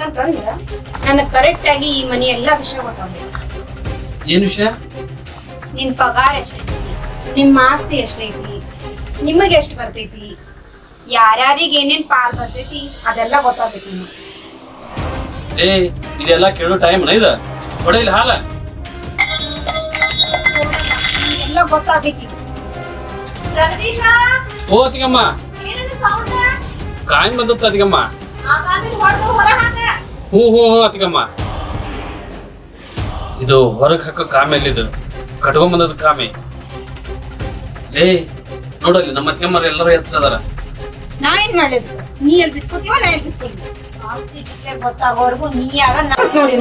ಯಾಕಂತಂದ್ರ ನನಗ್ ಕರೆಕ್ಟ್ ಆಗಿ ಈ ಮನಿ ಎಲ್ಲಾ ವಿಷಯ ಗೊತ್ತಾಗ್ಬೇಕು. ಏನ್ ವಿಷಯ? ನಿನ್ ಪಗಾರ ಎಷ್ಟೈತಿ, ನಿಮ್ಮ ಆಸ್ತಿ ಎಷ್ಟೈತಿ, ನಿಮಗೆ ಎಷ್ಟು ಬರ್ತೈತಿ, ಯಾರ್ಯಾರಿಗೆ ಏನೇನ್ ಪಾಲ್ ಬರ್ತೈತಿ ಅದೆಲ್ಲ ಗೊತ್ತಾಗ್ಬೇಕು ನಿಮ್ಗೆ. ಏ ಇದೆಲ್ಲ ಕೇಳೋ ಟೈಮ್ ಇದ ಹೊಡೆಯಿಲ್ಲ ಹಾಲ ಎಲ್ಲ ಗೊತ್ತಾಗ್ಬೇಕೀಗ. ಜಗದೀಶ, ಓ ಅತಿಗಮ್ಮ, ಕಾಯಿನ್ ಬಂದತ್ತ ಅತಿಗಮ್ಮ. ಹ್ಞೂ ಹ್ಞೂ ಹ್ಞೂ ಅತಿಗಮ್ಮ, ಇದು ಹೊರಗೆ ಹಾಕೋ ಕಾಮೆ ಇದು ಕಟ್ಕೊಂಡ್ ಕಾಮೆ. ಏ ನೋಡಲ್ಲಿ ನಮ್ಮ ಅತಿಗಮ್ಮರು ಎಲ್ಲರೂ ಹೆಸರದಾರ. ನಾ ಏನ್ ಮಾಡಿದ್ರು? ನೀ ಎಲ್ಲಿ ಬಿತ್ಕೋತೀವೋ ನಾ ಎಲ್ಲಿ ಬಿತ್ಕೊಳ್ಳಿ. ಆಸ್ತಿ ಡಿಕ್ಲೇರ್ ಗೊತ್ತಾಗೋವರೆಗೂ ನೀ ಯಾರ ನೋಡಿ.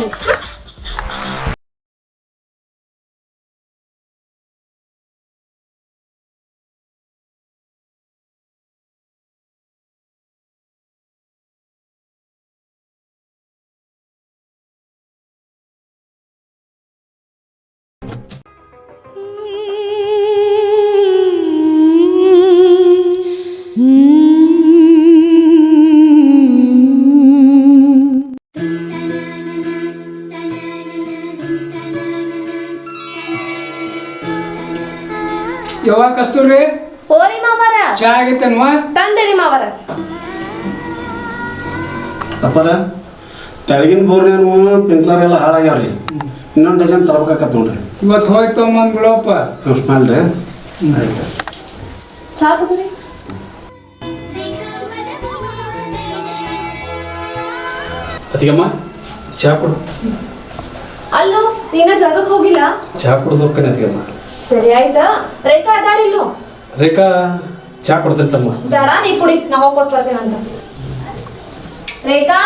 ಯವ್ವ ಕಸ್ತೂರಿ, ಹೋರಿ ಮಾವರ ಚಾ ಆಗೈತೇನ್ವ? ತಂದೇರಿ ಮಾವರ. ಅಪ್ಪರ ತೆಳಗಿನ ಬೋರ್ನ್ಯಾನು ಪಿಂಕ್ಲರ್ ಎಲ್ಲ ಹಾಳಾಗ್ಯಾವ್ರಿ. ಇನ್ನೊಂದು ಡಜನ್ ತರಬೇಕಾಕತ್ ನೋಡ್ರಿ. ಇವತ್ತು ಹೋಯ್ತು ತೊಗೊಂಬಂದ್ ಬಿಡಪ್ಪ. ಮಾಡ್ರಿ. ಆಯ್ತು. ಚಾ ತಗೋರಿ. ಅತಿಗಮ್ಮ ಚಾ ಕೊಡು. ಅಲ್ಲೋ ನೀನ ಜಾಗಕ್ಕೆ ಹೋಗಿಲ್ಲ? ಚಾ ಕುಡ್ದು ಹೋಗ್ತಾನೆ ಅತಿಗಮ್ಮ. ಸರಿ ಆಯ್ತಾ. ರೇಖಾ ಅದಾಳಿಲ್ಲೋ? ರೇಖಾ ಚಾ ಕೊಡ್ತೇನೆ ತಮ್ಮ. ಬೇಡ ನೀ ಕುಡಿ, ನಾ ಹೋಗ್ಕೊಟ್ಟು ಬರ್ತೇನಂತ. ರೇಖಾ,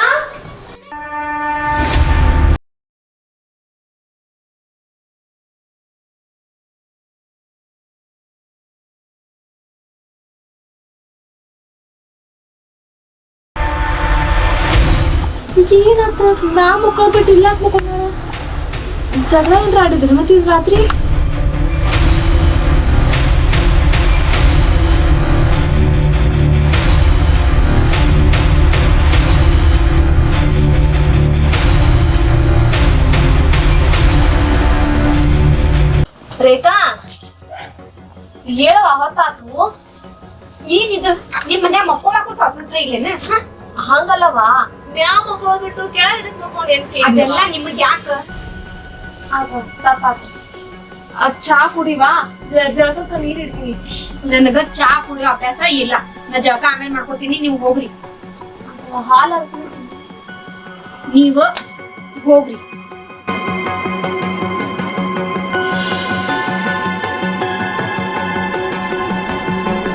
ಏನಾತ? ನಾ ಮುಕ್ಕೊಳ್ಬಿಟ್ಟು ಇಲ್ಲ ಮುಕ್ಕೊಂಡ ಜಗಳ ಏನ್ರ ಆಡಿದ್ರಿ ಮತ್ತೆ ಇವ್ ರಾತ್ರಿ? ರೇಖಾ ಹೇಳೋ ಅವತ್ತಾತು. ಏನಿದು ನಿಮ್ ಮನ್ಯಾಗ ಮಕ್ಕೊಳಕ್ಕೂ ಸ್ವಾತಂತ್ರ್ಯ ಇಲ್ಲೇನ? ಹಂಗಲ್ಲವಾ, ಮ್ಯಾವ್ ಮಕ್ಕೋದ್ಬಿಟ್ಟು ಕೆಳಗೆ ಇದಕ್ ಮಕ್ಕೊಂಡಿ ಅಂತ ಹೇಳಿ. ಅದೆಲ್ಲ ನಿಮಗ್ ಯಾಕ? ತಪ್ಪಾತು. ಚಾ ಕುಡಿವಾ, ಜಳಕಕ್ಕ ನೀರ್ ಇಡ್ತೀನಿ. ನನಗ ಚಾ ಕುಡಿಯೋ ಅಭ್ಯಾಸ ಇಲ್ಲ. ನಾ ಜಳಕ ಆಮೇಲೆ ಮಾಡ್ಕೋತೀನಿ, ನೀವು ಹೋಗ್ರಿ. ಹಾಲು ಹಾಕ್ತೀನಿ. ನೀವು ಹೋಗ್ರಿ.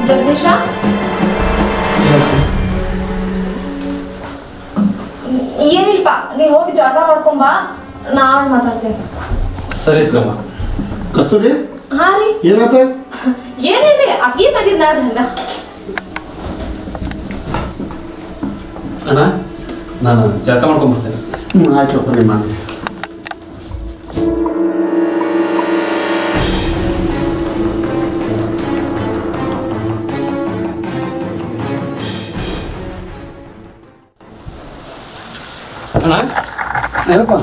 ಜಗದೀಶ, ಏನಿಲ್ಪ, ನೀ ಹೋಗಿ ಜಾಗ ಮಾಡ್ಕೊಂಬಾ, ನಾಳೆ ಮಾತಾಡ್ತೀನಿ. ಸರಿ ಅತಿಗಮ್ಮ. ಕಸ್ತೂರಿ ಹಾ ರೀ, ಏನಾತ? ಏನಿಲ್ರಿ, ಅಕ್ಕಿ ಬಂದಿದ್ ನಾಡ್ರಿ. ಹಂಗ ಅಣ್ಣ ನಾನು ಜಳಕ ಮಾಡ್ಕೊಂಡ್ಬರ್ತೇನೆ. ಆಯ್ತು ಅಪ್ಪ, ನೀವು ಮಾಡ್ರಿ. ಅಣ್ಣ ಏನಪ್ಪ?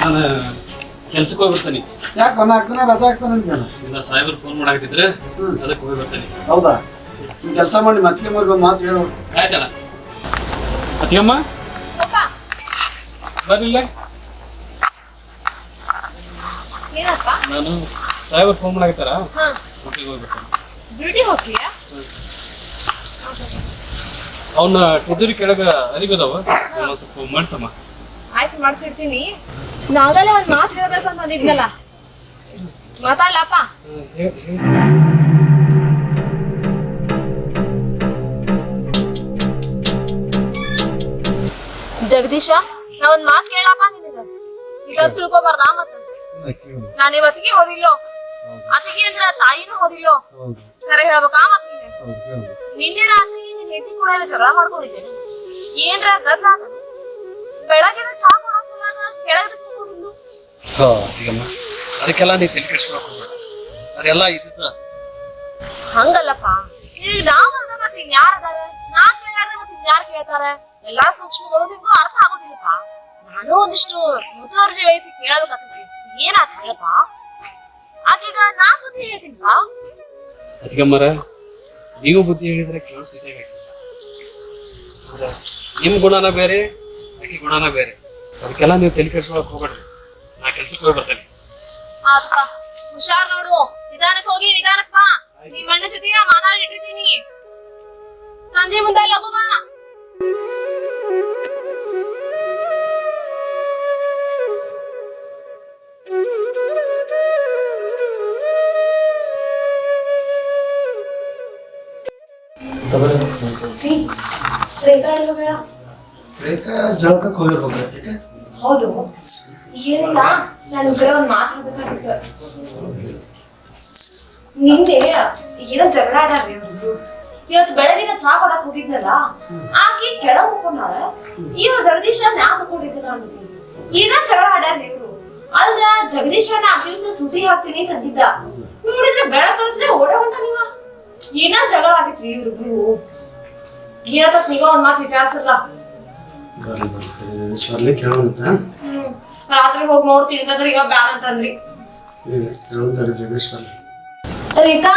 ನಾನು ಕೆಲ್ಸಕ್ಕೆ ಹೋಗಿ ಬರ್ತೀನಿ. ಯಾಕೆ ಮನೆ ಹಾಕ್ತಾನೆ ರಜಾ ಹಾಕ್ತಾನೆ ಅಂತೀರ? ಇಲ್ಲ ಸಾಹೇಬ್ರು ಫೋನ್ ಮಾಡಾಕತ್ತಿದ್ರೆ ಅದಕ್ಕೆ ಹೋಗಿ ಬರ್ತೀನಿ. ಹೌದಾ? ಈ ಕೆಲಸ ಮಾಡಿ ಮತ್ತೆ ಒಂದು ಮಾತು ಹೇಳು. ಆಯ್ತಣ್ಣ. ಅತಿಗಮ್ಮ ಬರ್ಲಿಲ್ಲ? ಏನಪ್ಪ? ನಾನು ಸಾಹೇಬ್ರು ಫೋನ್ ಮಾಡಾಕತ್ತಾರ, ಡ್ಯೂಟಿಗೆ ಹೋಗಿ ಬರ್ತೀನಿ. ಡ್ಯೂಟಿ ಹೋಗ್ತೀಯಾ? ಅವನ್ನ ಟೆಜುರಿ ಕೆಳಗ ಅರಿಗೋದವ, ಸ್ವಲ್ಪ ಮಾಡ್ಸಮ್ಮ. ಆಯ್ತು, ಮಾಡ್ಸಿಡ್ತೀನಿ. ನಾಗಲ್ಲ ಒಂದ್ ಮಾತು ಹೇಳ್ಬೇಕಂತ ಅಂದಿದ್ನಲ್ಲ, ಮಾತಾಡ್ಲಪ್ಪ. ಜಗದೀಶ, ನಾ ಒಂದ್ ಮಾತು ಕೇಳಪ್ಪ ನಿನಗ. ಈಗ ತಿಳ್ಕೊಬಾರ್ದಾ? ಮತ್ತ ನಾನು ಇವತ್ತಿಗೆ ಹೋದಿಲ್ಲೋ, ಅತ್ತಿಗೆ ಅಂದ್ರ ತಾಯಿನೂ ಹೋದಿಲ್ಲೋ. ಕರೆ ಹೇಳ್ಬೇಕಾ? ಮತ್ ನಿನ್ನೆ ರಾತ್ರಿ ನಿನ್ ಹೆಂಡತಿ ಕೂಡ ಎಲ್ಲ ಜಗಳ ಮಾಡ್ಕೊಂಡಿದ್ದೇನೆ. ಏನ್ರ ಗದ್ಲ ಬೆಳಗ್ಗೆ ಚಾ ಕೊಡೋದಿಲ್ಲಾಗ ಕೆಳಗಡೆ ಕೂತ್ಕೊಂಡಿದ್ದು. ಅದಕ್ಕೆಲ್ಲ ನೀ ತಲೆ ಕೆಡಿಸ್ಕೊಳಕ್ ಹೋಗ್ಬೇಡ. ಅದೆಲ್ಲ ಇದ್ದ ಹಂಗಲ್ಲಪ್ಪ, ಈಗ ನಾವ್ ಅದ ಮತ್ ಇನ್ಯಾರ ಅದಾರ? ನಾ ಕೇಳಾರ್ದ ಮತ್ ಇನ್ಯಾರ ಕೇಳ್ತಾರ? ಎಲ್ಲಾ ಸೂಕ್ಷ್ಮಗಳು ನಿಮ್ಗೂ ಅರ್ಥ ಆಗೋದಿಲ್ಲಪ್ಪ. ನಾನು ಒಂದಿಷ್ಟು ಮುತುವರ್ಜಿ ವಹಿಸಿ ಕೇಳಬೇಕಾಗ್ತೈತಿ. ಏನಾತ ಹೇಳಪ್ಪ? ಆಕೀಗ ನಾ ಬುದ್ಧಿ ಹೇಳ್ತೀನಿಪ್ಪ. ಅದಕ್ಕಮ್ಮರ ನೀವು ಬುದ್ಧಿ ಹೇಳಿದ್ರೆ ಕೇಳಿಸ್ತಿದ್ದೆ. ನಿಮ್ ಗುಣನ ಬೇರೆ, ಆಕಿ ಗುಣನ ಬೇರೆ. ಅದಕ್ಕೆಲ್ಲ ನೀವು ತಲೆ ಕೆಡಿಸ್ಕೊಳಕ್ ಹೋಗ್ಬೇಡ್ರಿ. ನಾ ಕೆಲ್ಸಕ್ಕೆ ಹೋಗಿ ಬರ್ತೇನೆ. ಆತಪ್ಪ, ಹುಷಾರ್ ನೋಡು. ನಿಧಾನಕ್ಕೆ ಹೋಗಿ ನಿಧಾನಕ್ಕ ಬಾ. ನಿಮ್ಮ ಅಣ್ಣ ಜೊತೆ ನಾ ಮಾತಾಡಿ ಇಟ್ಟಿರ್ತೀನಿ. ಸಂಜೆ ಮುಂದೆ ಲಗು ಬಾ. ರೇಖಾ ಜಳಕಕ್ಕೆ ಹೋಗಿರ್ಬೇಕು. ಹೌದು ಏನಿಲ್ಲ, ನಾನು ಈ ಕಡೆ ಒಂದು ಮಾತಾಡ್ಬೇಕಾಗಿತ್ತು. ನಿನ್ನೆ ಏನೋ ಜಗಳ ಆಡಾರ್ರಿ ಅವ್ರಿಬ್ರು. ಇವತ್ತು ಬೆಳಗಿನ ಚಾ ಕೊಡಕ್ ಹೋಗಿದ್ನಲ್ಲ, ಆಕಿ ಕೆಳ ಹೋಗ್ಕೊಂಡಾಳ, ಇವ ಜಗದೀಶ ಮ್ಯಾಗ ಹೋಗ್ಕೊಂಡಿದ್ದ ಅಂತೀನಿ. ಏನೋ ಜಗಳ ಆಡಾರ್ರಿ ಇವ್ರು. ಅಲ್ದ ಜಗದೀಶನ ಆ ದಿವ್ಸ ಸುದ್ದಿ ಹಾಕ್ತೀನಿ ಅಂತ ಅಂದಿದ್ದ. ನೋಡಿದ್ರೆ ಬೆಳಗ್ ಬರ್ತದೆ ಓಡ ಹೊಂಟ ನೀವ. ಏನ ಜಗಳ ಆಗಿತ್ರಿ ಇವ್ರಿಬ್ರು. ಏನತ್ತ ನೀವ ಒಂದ್ ಮಾತು ವಿಚಾರಿಸಲ್ಲ. ಬರ್ಲಿ ಕೇಳೋಂತ ರಾತ್ರಿ ಹೋಗಿ ನೋಡ್ತೀನಿ ಅಂತಂದ್ರೆ ಈಗ ಬ್ಯಾಡ ಅಂತಂದ್ರಿ. ಜಗದೀಶ್ ಬರ್ಲಿ. ರೇಖಾ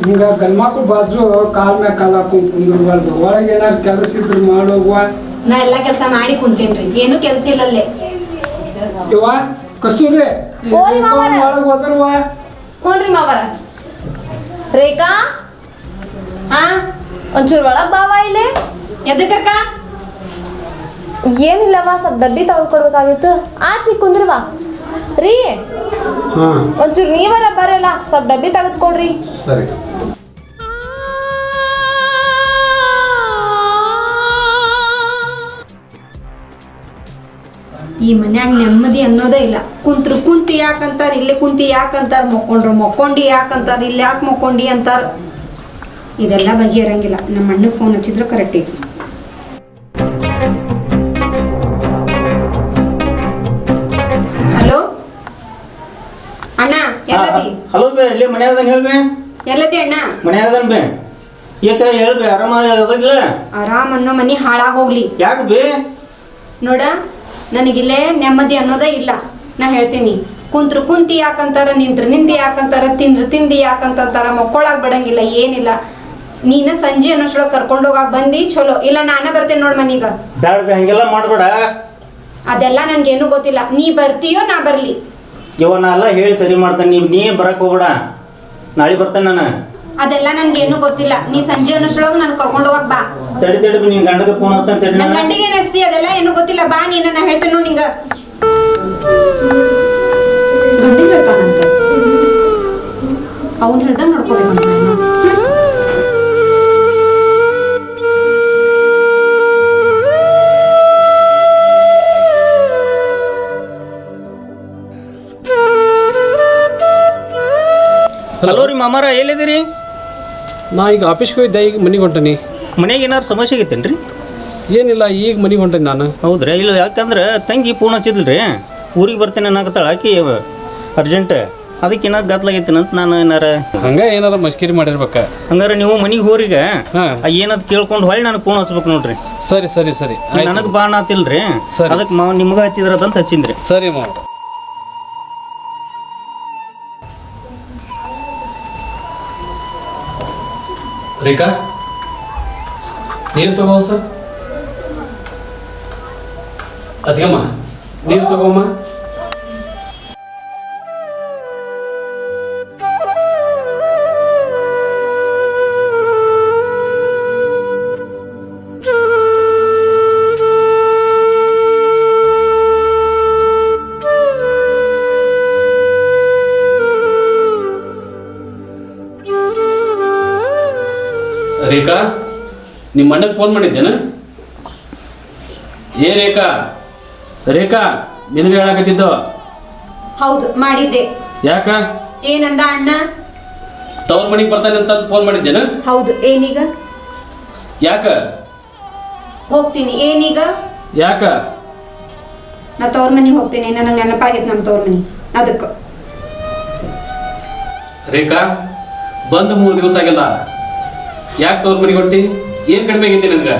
ಹಿಂಗ ಗಂಡ್ಮಕ್ಳು ಬಾಜು ಕಾಲ್ ಮ್ಯಾಗ ಕಾಲ್ ಹಾಕೊಂಡ್ ಕುಂದಿರ್ಬಾರ್ದು. ಒಳಗೆ ಏನಾದ್ರು ಕೆಲಸ ಇದ್ರು ಮಾಡೋಗುವ. ನಾ ಎಲ್ಲಾ ಕೆಲ್ಸ ಮಾಡಿ ಕುಂತೇನ್ರಿ, ಏನು ಕೆಲ್ಸ ಇಲ್ಲಲ್ಲೇ. ಇವ ಕಸ್ತೂರಿ ಓರಿ ಮಾವರ. ಒಳಗೆ ಹೋದರ್ವ. ಹ್ಞೂನ್ರಿ ಮಾವರ. ರೇಖಾ, ಹಾ ಒಂಚೂರು ಒಳಗ್ ಬಾವ ಇಲ್ಲಿ. ಎದಕ್ಕಕ್ಕ? ಏನಿಲ್ಲವ, ಸ್ವಲ್ಪ ಡಬ್ಬಿ ತೆಗೆದುಕೊಡ್ಬೇಕಾಗಿತ್ತು. ಆತ್ ನೀ ಕುಂದ್ರವಾ. ರೀ, ಒಂಚೂರು ನೀವರ ಬರಲ್ಲ, ಸ್ವಲ್ಪ ಡಬ್ಬಿ ತೆಗೆದುಕೊಡ್ರಿ. ಸರಿ. ಈ ಮನ್ಯಾಗ ನೆಮ್ಮದಿ ಅನ್ನೋದೇ ಇಲ್ಲ. ಕುಂತ್ರು ಕುಂತಿ ಯಾಕಂತಾರ, ಇಲ್ಲಿ ಕುಂತಿ ಯಾಕಂತಾರ, ಮಕ್ಕೊಂಡ್ರು ಮಕ್ಕೊಂಡಿ ಯಾಕಂತಾರ, ಇಲ್ಲಿ ಯಾಕೆ ಮಕ್ಕೊಂಡಿ ಅಂತಾರ. ಇದೆಲ್ಲ ಬಗೆಹರಂಗಿಲ್ಲ. ನಮ್ಮ ಅಣ್ಣಗೆ ಫೋನ್ ಹಚ್ಚಿದ್ರು ಕರೆಕ್ಟ್ ಐತಿ. ಹಲೋ ಅಣ್ಣ, ಎಲ್ಲದಿ? ಹಲೋ ಬೇ, ಇಲ್ಲಿ ಮನ್ಯಾಗದನ್ ಹೇಳ್ಬೇ. ಎಲ್ಲದಿ ಅಣ್ಣ? ಮನ್ಯಾಗದನ್ ಬೇ. ಯಾಕ ಹೇಳ್ಬೇ, ಆರಾಮ ಅದಗಿಲ್ಲ? ಆರಾಮ್ ಅನ್ನೋ ಮನಿ ಹಾಳಾಗ್ ಹೋಗ್ಲಿ. ಯಾಕೆ ಬೇ? ನೋಡ, ನನಗಿಲ್ಲೇ ನೆಮ್ಮದಿ ಅನ್ನೋದೇ ಇಲ್ಲ. ನಾ ಹೇಳ್ತೀನಿ, ಕುಂತ್ರು ಕುಂತಿ ಯಾಕಂತಾರ, ನಿಂತ್ರು ನಿಂತಿ ಯಾಕಂತಾರ, ತಿಂದ್ರು ತಿಂದಿ ಯಾಕಂತಾರ, ಮಕ್ಕೊಳಕ್ ಬಿಡಂಗಿಲ್ಲ, ಏನಿಲ್ಲ. ನೀನ ಸಂಜೆ ಅನ್ನೋಷ್ರೊಳಗೆ ಕರ್ಕೊಂಡು ಹೋಗಾಕ್ ಬಂದಿ ಚಲೋ. ಇಲ್ಲ ನಾನ ಬರ್ತೇನೆ ನೋಡ್ ಮನೀಗ. ಬ್ಯಾಡ ಬೇ, ಹಂಗೆಲ್ಲ ಮಾಡ್ಬೇಡ. ಅದೆಲ್ಲ ನನ್ಗೇನು ಗೊತ್ತಿಲ್ಲ. ನೀ ಬರ್ತೀಯೋ ನಾ ಬರ್ಲಿ? ಇವ ನಾ ಎಲ್ಲ ಹೇಳಿ ಸರಿ ಮಾಡ್ತಾನೆ. ನೀ ಬರಕ್ ಹೋಗ್ಬೇಡ, ನಾಳೆ ಬರ್ತೇನೆ ನಾನು. ಅದೆಲ್ಲ ನನ್ಗೇನು ಗೊತ್ತಿಲ್ಲ. ನೀ ಸಂಜೆ ಅನ್ನೋಷ್ರೊಳಗೆ ನಾನು ಕರ್ಕೊಂಡು ಹೋಗಕ್ ಬಾ. ತಡಿ ನಿನ್ ಗಂಡಗೆ ಫೋನ್ ಹಚ್ತಾನೆ ತಡಿ. ನನ್ ಗಂಡಿಗೆ ಏನಿಸ್ತಿ ಅದೆಲ್ಲ ಏನು ಗೊತ್ತಿಲ್ಲ. ಬಾ ನೀನ, ನಾ ಹೇಳ್ತೇನೆ ನೋಡಿ ನಿಂಗ. ಗಂಡಿ ಹೇಳ್ತಾನಂತ, ಅವ್ನು ಹೇಳ್ದ ನೋಡ್ಕೋಬೇಕಂತ. ಹಲೋ ರೀ ಮಾಮಾರ, ಎಲ್ಲಿದ್ದೀರಿ? ನಾ ಈಗ ಆಫೀಸ್ಗೆ ಹೋಗಿದ್ದೆ, ಈಗ ಮನೆಗೆ ಹೊಂಟನಿ. ಮನೆಗೆ ಏನಾರು ಸಮಸ್ಯೆ ಆಗೈತೇನ್ರಿ? ಏನಿಲ್ಲ, ಈಗ ಮನೆಗೆ ಹೊಂಟನಿ ನಾನು. ಹೌದ್ರಿ? ಇಲ್ಲ, ಯಾಕಂದ್ರೆ ತಂಗಿ ಫೋನ್ ಹಚ್ಚಿದ್ರಿ, ಊರಿಗೆ ಬರ್ತೇನೆ ಅನ್ನಕತ್ತಾಳ ಆಕಿ ಅರ್ಜೆಂಟ್. ಅದಕ್ಕೆ ಏನಾರು ಗದ್ಲಾಗೈತೇನೆ ಅಂತ ನಾನು ಏನಾರ ಹಂಗೆ ಏನಾರ ಮಸ್ಕಿರಿ ಮಾಡಿರ್ಬೇಕ. ಹಂಗಾರೆ ನೀವು ಮನೆಗೆ ಹೋರಿಗೆ ಹಾಂ, ಏನದು ಕೇಳ್ಕೊಂಡು ಹೊಳ್ಳಿ ನನಗೆ ಫೋನ್ ಹಚ್ಬೇಕು ನೋಡ್ರಿ. ಸರಿ ಸರಿ ಸರಿ. ನನಗೆ ಬಾಣ ಆತಿಲ್ರಿ, ಸರಿ. ಅದಕ್ಕೆ ಮಾವ ನಿಮ್ಗೆ ಹಚ್ಚಿದ್ರದಂತ ಹಚ್ಚಿದ್ರಿ. ಸರಿ ಮಾವ. ರೇಖಾ, ನೀರು ತಗೋ ಸರ್. ಅದಕ್ಕಮ್ಮ ನೀರು ತಗೋಮ್ಮ. ರೇಖಾ, ನಿಮ್ಮ ಅಣ್ಣಗೆ ಫೋನ್ ಮಾಡಿದ್ದೇನ? ಏ ರೇಖಾ, ರೇಖಾ ನಿನಗೆ ಹೇಳಕತ್ತಿದ್ದು. ಹೌದು ಮಾಡಿದ್ದೆ. ಯಾಕ ಏನಂದ ಅಣ್ಣ? ತವ್ರ ಮನೆಗೆ ಬರ್ತಾನೆ ಅಂತ ಫೋನ್ ಮಾಡಿದ್ದೇನ? ಹೌದು. ಏನೀಗ? ಯಾಕ ಹೋಗ್ತೀನಿ. ಏನೀಗ? ಯಾಕ ನಾ ತವ್ರ ಮನೆಗೆ ಹೋಗ್ತೀನಿ. ನನಗೆ ನೆನಪಾಗೈತೆ ನಮ್ಮ ತವ್ರ ಮನೆ, ಅದಕ್ಕೆ. ರೇಖಾ ಬಂದು 3 ದಿವಸ ಆಗಿಲ್ಲ, ಯಾಕೆ ತವ್ರ ಮನೆಗೆ ಹೊಂಟಿ? ಏನ್ ಕಡಿಮೆ ಆಗೈತಿ ನನಗ?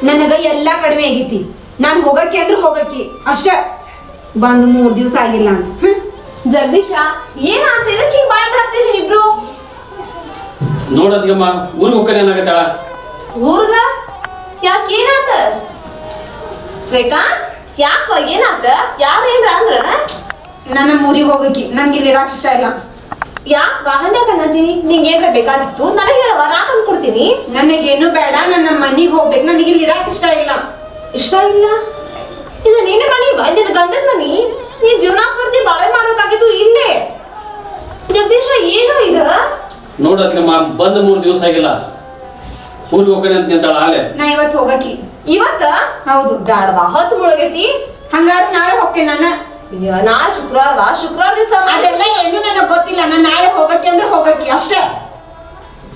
ನನಗ ಎಲ್ಲಾ ಕಡಿಮೆ ಆಗೈತಿ. ನಾನು ಹೋಗಕ್ಕೆ ಅಂದ್ರೆ ಹೋಗಕ್ಕೆ ಅಷ್ಟ. ಬಂದು 3 ದಿವಸ ಆಗಿಲ್ಲ ಅಂತ. ಜಗದೀಶ ಏನಾಗ್ತ ಇದಕ್ಕೆ ಈಗ ಬಾಯ್ ಬಿಡತ್ತೀರಿ ಇಬ್ರು? ನೋಡದ್ಗಮ್ಮ ಊರಿಗೆ ಹೋಗ್ತಾನೆ ಏನಾಗತ್ತಾಳ? ಊರ್ಗ ಯಾಕೆ ಏನಾತ? ರೇಖಾ ಯಾಕ ಏನಾತ? ಯಾರು ಏನ್ರ ಅಂದ್ರ? ನನ್ನ ಊರಿಗೆ ಹೋಗಕ್ಕೆ ನನ್ಗೆ ಇಲ್ಲಿ ಇರಾಕ್ ಇಷ್ಟ ಇಲ್ಲ. ಯಾಕ ಗಹಂಡ್ಯಾಕ ಅನ್ನತೀನಿ? ನಿಂಗೆ ಏನ್ರ ಬೇಕಾಗಿತ್ತು ನನಗೆ ಹೇಳವ, ನಾ ತಂದು ಕೊಡ್ತೀನಿ. ನನಗೇನು ಬೇಡ, ನನ್ನ ಮನೆಗೆ ಹೋಗ್ಬೇಕು. ನನಗೆ ಇಲ್ಲಿ ಇರಾಕ್ ಇಷ್ಟ ಇಲ್ಲ. ಇಷ್ಟ ಇಲ್ಲ? ಇದು ನಿನ್ನ ಮನಿ, ನಿನ್ನ ಗಂಡನ ಮನಿ. ನೀನ್ ಜೀವನ ಪೂರ್ತಿ ಬಾಳೆ ಮಾಡೋಕಾಗಿತ್ತು ಇಲ್ಲೇ. ಜಗದೀಶ ಏನು ಇದು? ನೋಡದ್ಗಮ್ಮ ಬಂದು 3 ದಿವಸ ಆಗಿಲ್ಲ, ಊರಿಗೆ ಹೋಗ್ತಾನೆ ಅಂತ ನಿಂತಾಳ ಆಲೆ. ನಾ ಇವತ್ತು ಹೋಗಕ್ಕೆ. ಇವತ್ತ? ಹೌದು. ಬ್ಯಾಡವಾ, ಹೊತ್ತು ಮುಳುಗೈತಿ. ಹಂಗಾದ್ರೆ ನಾಳೆ ಹೋಗ್ತೇನೆ ನಾನು. ನಾಳೆ ಶುಕ್ರವಾರವಾ? ಶುಕ್ರವಾರ ದಿವಸ ಅದೆಲ್ಲ ಏನು ನನಗೆ ಗೊತ್ತಿಲ್ಲ. ನಾನು ನಾಳೆ ಹೋಗಕ್ಕೆ ಅಂದ್ರೆ ಹೋಗಕ್ಕೆ ಅಷ್ಟೇ.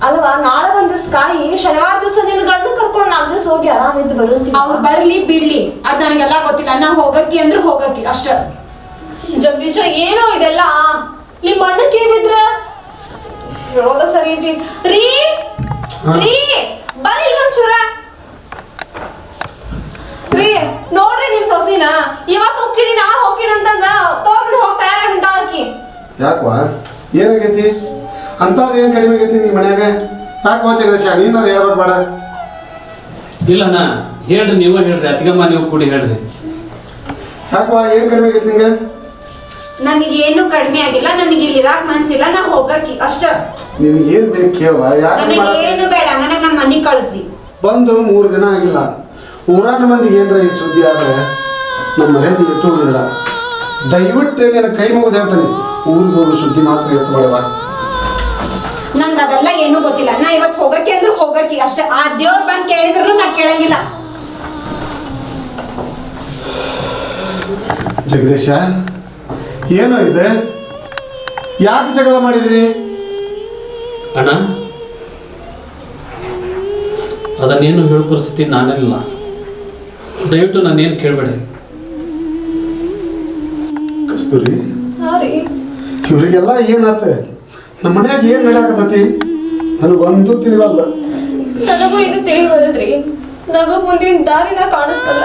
ಅಲ್ವಾ, ನಾಳೆ ಒಂದ್ ದಿವಸ ಕಾಯಿ, ಶನಿವಾರ ದಿವಸ ನಿನ್ ಗಂಡು ಕರ್ಕೊಂಡು 4 ದಿವಸ ಹೋಗಿ ಆರಾಮಿದ್ದು ಬರುತ್ತಿ. ಅವ್ರು ಬರ್ಲಿ ಬಿಡ್ಲಿ ಅದ್ ನನಗೆಲ್ಲ ಗೊತ್ತಿಲ್ಲ. ನಾ ಹೋಗಕ್ಕೆ ಅಂದ್ರೆ ಹೋಗಕ್ಕೆ ಅಷ್ಟ. ಜಗದೀಶ ಏನೋ ಇದೆಲ್ಲ? ನಿಮ್ ಅಣ್ಣಕ್ಕೆ ಬಿದ್ರ ಹೇಳೋದ ಸರಿ ಐತಿ. ರೀ ರೀ ಬರ್ರಿ ಒಂಚೂರ. ರೀ ನೋಡ್ರಿ ನಿಮ್ ಸೊಸಿನ ಇವತ್ತು ಹೋಗ್ತೀನಿ ನಾಳೆ ಹೋಗ್ತೀನಿ ಅಂತಂದ ತೋರ್ನ ಹೋಗ್ತಾ ಯಾರ ನಿಂತಾಳಕಿ. ಯಾಕವಾ ಏನಾಗೈತಿ? ಅಂಥದ್ದು ಏನು ಕಡಿಮೆ ಆಗೈತಿ ನಿಮ್ಮ ಮನ್ಯಾಗ? ಯಾಕೆ ಜಗದೀಶ ನೀನಾರು ಹೇಳ್ಬೇಕು ಬೇಡ? ಇಲ್ಲಣ್ಣ ಹೇಳ್ರಿ, ನೀವ ಹೇಳ್ರಿ, ಅತ್ತಿಗಮ್ಮ ನೀವು ಕೂಡಿ ಹೇಳ್ರಿ. ಯಾಕವಾ ಏನು ಕಡಿಮೆ ಆಗೈತಿ ನಿಂಗೆ? ನನಗೇನು ಕಡಿಮೆ ಆಗಿಲ್ಲ. ನನಗೆ ಇಲ್ಲಿ ಇರಾಕ್ ಮನ್ಸಿಲ್ಲ. ನಾ ಹೋಗಕ್ಕೆ ಅಷ್ಟ. ನಿನಗೇನು ಬೇಕು ಕೇಳುವ? ಯಾಕೆ ನನಗೇನು ಬೇಡ. ನನಗೆ ನಮ್ಮ ಮನೆಗೆ ಕಳಿಸ್ರಿ. ಬಂದು 3 ದಿನ ಆಗಿಲ್ಲ. ಊರಾನ ಮಂದಿಗೆ ಏನರ ಈ ಸುದ್ದಿ ಆದರೆ ನಮ್ಮ ಮರ್ಯಾದೆ ಇಟ್ಟು ಉಳಿದಿಲ್ಲ. ದಯವಿಟ್ಟು ನನ್ನ ಕೈ ಮುಗಿದು ಹೇಳ್ತಾನೆ, ಊರಿಗೆ ಹೋಗೋ ಸುದ್ದಿ ಮಾತ್ರ ಎತ್ತಬೇಡವ. ನನ್ಗೆ ಅದೆಲ್ಲ ಏನೂ ಗೊತ್ತಿಲ್ಲ. ನಾ ಇವತ್ತು ಹೋಗಕ್ಕೆ ಅಂದ್ರೆ ಹೋಗಕ್ಕೆ ಅಷ್ಟೇ. ಆ ದೇವ್ರು ಬಂದು ಕೇಳಿದ್ರು ನಾ ಕೇಳಂಗಿಲ್ಲ. ಜಗದೀಶ ಏನೋ ಇದೆ? ಯಾಕೆ ಜಗಳ ಮಾಡಿದ್ರಿ? ಅಣ್ಣ ಅದನ್ನೇನು ಹೇಳೋ ಪರಿಸ್ಥಿತಿ ನಾನಿಲ್ಲ, ದಯವಿಟ್ಟು ನಾನೇನು ಕೇಳಬೇಡಿ. ಕಸ್ತೂರಿ, ಹಾ ರೀ, ಇವರಿಗೆಲ್ಲ ಏನಾತ? ನಮ್ಮ ಮನ್ಯಾಗ ಏನು ನಡಾಕತ್ತೈತಿ ನನಗೊಂದು ತಿಳಿವಲ್ದ. ನನಗೂ ಇನ್ನು ತಿಳಿಯೋದ್ರಿ. ನನಗೂ ಮುಂದಿನ ದಾರಿನ ಕಾಣಿಸ್ಕಲ್ಲ.